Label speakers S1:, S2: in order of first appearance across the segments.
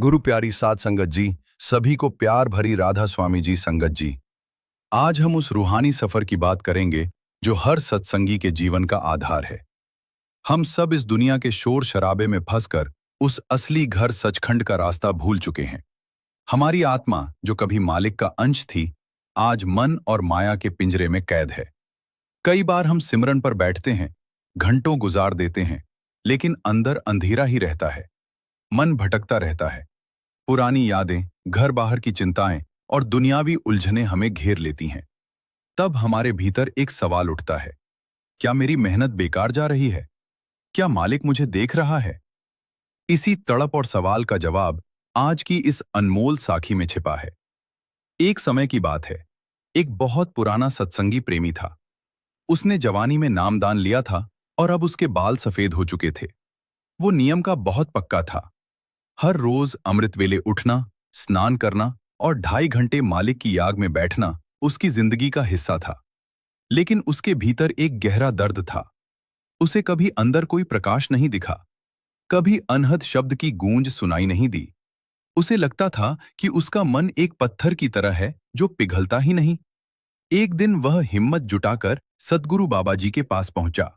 S1: गुरु प्यारी साध संगत जी, सभी को प्यार भरी राधा स्वामी जी संगत जी। आज हम उस रूहानी सफर की बात करेंगे जो हर सत्संगी के जीवन का आधार है। हम सब इस दुनिया के शोर शराबे में फंसकर उस असली घर सचखंड का रास्ता भूल चुके हैं। हमारी आत्मा जो कभी मालिक का अंश थी, आज मन और माया के पिंजरे में कैद है। कई बार हम सिमरन पर बैठते हैं, घंटों गुजार देते हैं, लेकिन अंदर अंधेरा ही रहता है। मन भटकता रहता है। पुरानी यादें, घर बाहर की चिंताएं और दुनियावी उलझनें हमें घेर लेती हैं। तब हमारे भीतर एक सवाल उठता है, क्या मेरी मेहनत बेकार जा रही है? क्या मालिक मुझे देख रहा है? इसी तड़प और सवाल का जवाब आज की इस अनमोल साखी में छिपा है। एक समय की बात है। एक बहुत पुराना सत्संगी प्रेमी था। उसने जवानी में नामदान लिया था और अब उसके बाल सफेद हो चुके थे। वो नियम का बहुत पक्का था। हर रोज अमृत वेले उठना, स्नान करना और 2.5 घंटे मालिक की याग में बैठना उसकी जिंदगी का हिस्सा था। लेकिन उसके भीतर एक गहरा दर्द था। उसे कभी अंदर कोई प्रकाश नहीं दिखा, कभी अनहद शब्द की गूंज सुनाई नहीं दी। उसे लगता था कि उसका मन एक पत्थर की तरह है जो पिघलता ही नहीं। एक दिन वह हिम्मत जुटाकर सद्गुरु बाबा जी के पास पहुंचा।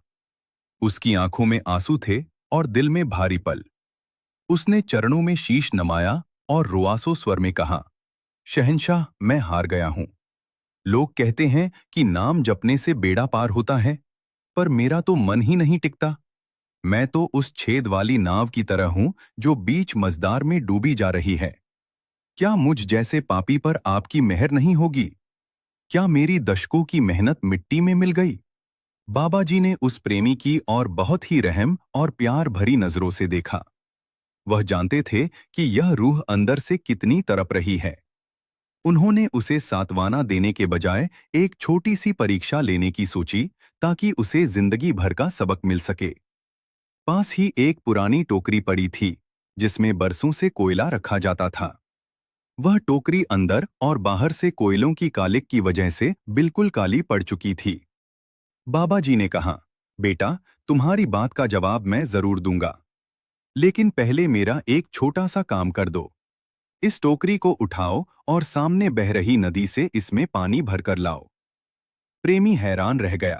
S1: उसकी आंखों में आंसू थे और दिल में भारी पल। उसने चरणों में शीश नमाया और रुआसो स्वर में कहा, शहंशाह, मैं हार गया हूं। लोग कहते हैं कि नाम जपने से बेड़ा पार होता है, पर मेरा तो मन ही नहीं टिकता। मैं तो उस छेद वाली नाव की तरह हूं जो बीच मझधार में डूबी जा रही है। क्या मुझ जैसे पापी पर आपकी मेहर नहीं होगी? क्या मेरी दशकों की मेहनत मिट्टी में मिल गई? बाबा जी ने उस प्रेमी की और बहुत ही रहम और प्यार भरी नजरों से देखा। वह जानते थे कि यह रूह अंदर से कितनी तड़प रही है। उन्होंने उसे सांत्वना देने के बजाय एक छोटी सी परीक्षा लेने की सोची, ताकि उसे जिंदगी भर का सबक मिल सके। पास ही एक पुरानी टोकरी पड़ी थी, जिसमें बरसों से कोयला रखा जाता था। वह टोकरी अंदर और बाहर से कोयलों की कालिक की वजह से बिल्कुल काली पड़ चुकी थी। बाबा जी ने कहा, बेटा, तुम्हारी बात का जवाब मैं जरूर दूंगा, लेकिन पहले मेरा एक छोटा सा काम कर दो। इस टोकरी को उठाओ और सामने बह रही नदी से इसमें पानी भरकर लाओ। प्रेमी हैरान रह गया।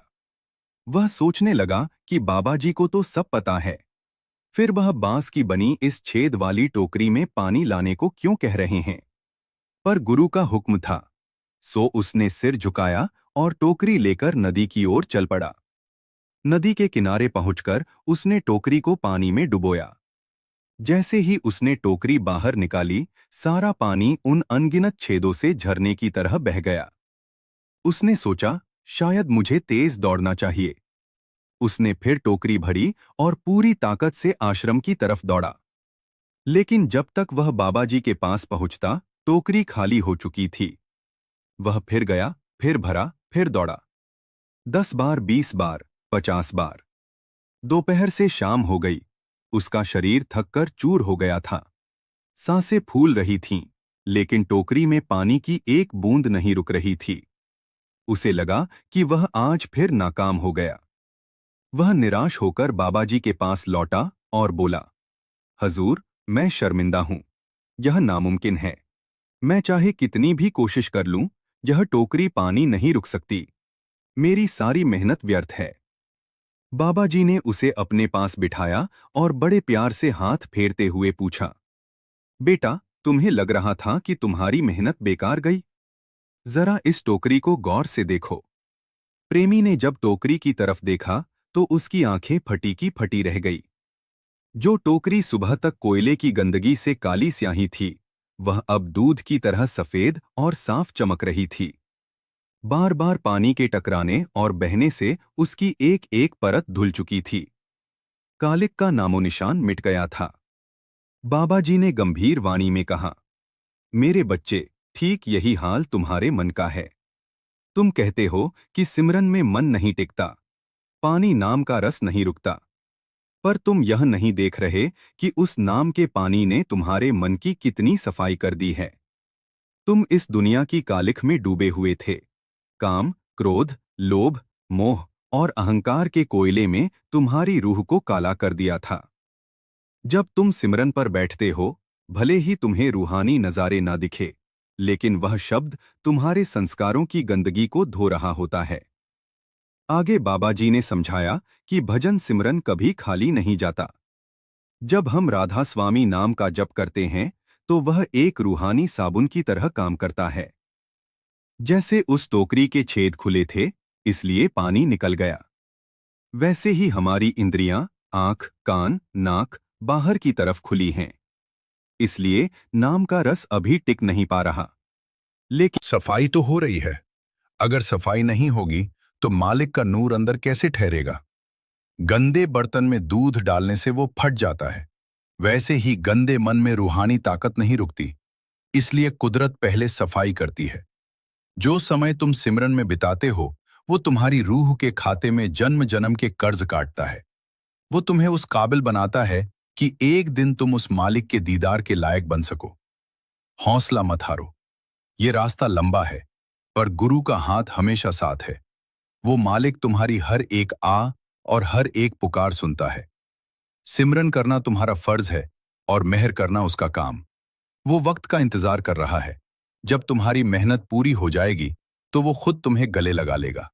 S1: वह सोचने लगा कि बाबा जी को तो सब पता है, फिर वह बांस की बनी इस छेद वाली टोकरी में पानी लाने को क्यों कह रहे हैं? पर गुरु का हुक्म था, सो उसने सिर झुकाया और टोकरी लेकर नदी की ओर चल पड़ा। नदी के किनारे पहुंचकर उसने टोकरी को पानी में डुबोया। जैसे ही उसने टोकरी बाहर निकाली, सारा पानी उन अनगिनत छेदों से झरने की तरह बह गया। उसने सोचा, शायद मुझे तेज दौड़ना चाहिए। उसने फिर टोकरी भरी और पूरी ताकत से आश्रम की तरफ दौड़ा। लेकिन जब तक वह बाबा जी के पास पहुंचता, टोकरी खाली हो चुकी थी। वह फिर गया, फिर भरा, फिर दौड़ा। 10 बार, 20 बार, 50 बार। दोपहर से शाम हो गई। उसका शरीर थककर चूर हो गया था। सांसें फूल रही थीं, लेकिन टोकरी में पानी की एक बूंद नहीं रुक रही थी। उसे लगा कि वह आज फिर नाकाम हो गया। वह निराश होकर बाबा जी के पास लौटा और बोला, हजूर, मैं शर्मिंदा हूं। यह नामुमकिन है। मैं चाहे कितनी भी कोशिश कर लूं, यह टोकरी पानी नहीं रुक सकती। मेरी सारी मेहनत व्यर्थ है। बाबा जी ने उसे अपने पास बिठाया और बड़े प्यार से हाथ फेरते हुए पूछा, बेटा, तुम्हें लग रहा था कि तुम्हारी मेहनत बेकार गई? जरा इस टोकरी को गौर से देखो। प्रेमी ने जब टोकरी की तरफ देखा तो उसकी आंखें फटी की फटी रह गई। जो टोकरी सुबह तक कोयले की गंदगी से काली स्याही थी, वह अब दूध की तरह सफेद और साफ चमक रही थी। बार बार पानी के टकराने और बहने से उसकी एक एक परत धुल चुकी थी। कालिक का नामोनिशान मिट गया था। बाबा जी ने गंभीर वाणी में कहा, मेरे बच्चे, ठीक यही हाल तुम्हारे मन का है। तुम कहते हो कि सिमरन में मन नहीं टिकता, पानी नाम का रस नहीं रुकता, पर तुम यह नहीं देख रहे कि उस नाम के पानी ने तुम्हारे मन की कितनी सफाई कर दी है। तुम इस दुनिया की कालिख में डूबे हुए थे। काम, क्रोध, लोभ, मोह और अहंकार के कोयले में तुम्हारी रूह को काला कर दिया था। जब तुम सिमरन पर बैठते हो,
S2: भले ही तुम्हें रूहानी नज़ारे ना दिखे, लेकिन वह शब्द तुम्हारे संस्कारों की गंदगी को धो रहा होता है। आगे बाबा जी ने समझाया कि भजन सिमरन कभी खाली नहीं जाता। जब हम राधा स्वामी नाम का जप करते हैं, तो वह एक रूहानी साबुन की तरह काम करता है। जैसे उस टोकरी के छेद खुले थे, इसलिए पानी निकल गया, वैसे ही हमारी इंद्रियां, आंख, कान, नाक बाहर की तरफ खुली हैं। इसलिए नाम का रस अभी टिक नहीं पा रहा। लेकिन
S1: सफाई तो हो रही है। अगर सफाई नहीं होगी तो मालिक का नूर अंदर कैसे ठहरेगा? गंदे बर्तन में दूध डालने से वो फट जाता है। वैसे ही गंदे मन में रूहानी ताकत नहीं रुकती। इसलिए कुदरत पहले सफाई करती है। जो समय तुम सिमरन में बिताते हो, वो तुम्हारी रूह के खाते में जन्म जन्म के कर्ज काटता है। वो तुम्हें उस काबिल बनाता है कि एक दिन तुम उस मालिक के दीदार के लायक बन सको। हौसला मत हारो। ये रास्ता लंबा है, पर गुरु का हाथ हमेशा साथ है। वो मालिक तुम्हारी हर एक आ और हर एक पुकार सुनता है। सिमरन करना तुम्हारा फर्ज है और मेहर करना उसका काम। वो वक्त का इंतजार कर रहा है। जब तुम्हारी मेहनत पूरी हो जाएगी, तो वो खुद तुम्हें गले लगा लेगा।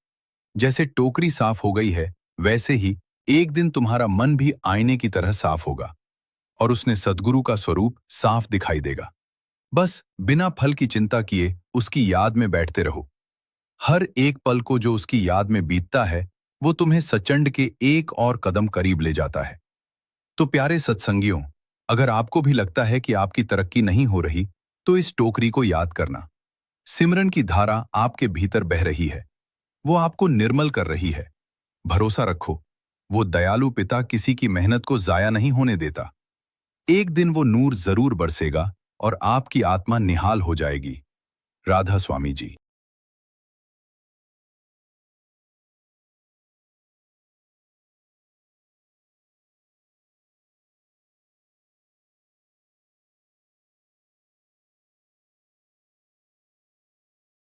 S1: जैसे टोकरी साफ हो गई है, वैसे ही एक दिन तुम्हारा मन भी आईने की तरह साफ होगा और उसने सद्गुरु का स्वरूप साफ दिखाई देगा। बस बिना फल की चिंता किए उसकी याद में बैठते रहो। हर एक पल को जो उसकी याद में बीतता है, वो तुम्हें सचंड के एक और कदम करीब ले जाता है। तो प्यारे सत्संगियों, अगर आपको भी लगता है कि आपकी तरक्की नहीं हो रही, तो इस टोकरी को याद करना। सिमरन की धारा आपके भीतर बह रही है। वो आपको निर्मल कर रही है। भरोसा रखो, वो दयालु पिता किसी की मेहनत को जाया नहीं होने देता। एक दिन वो नूर जरूर बरसेगा और आपकी आत्मा निहाल हो जाएगी। राधा स्वामी जी।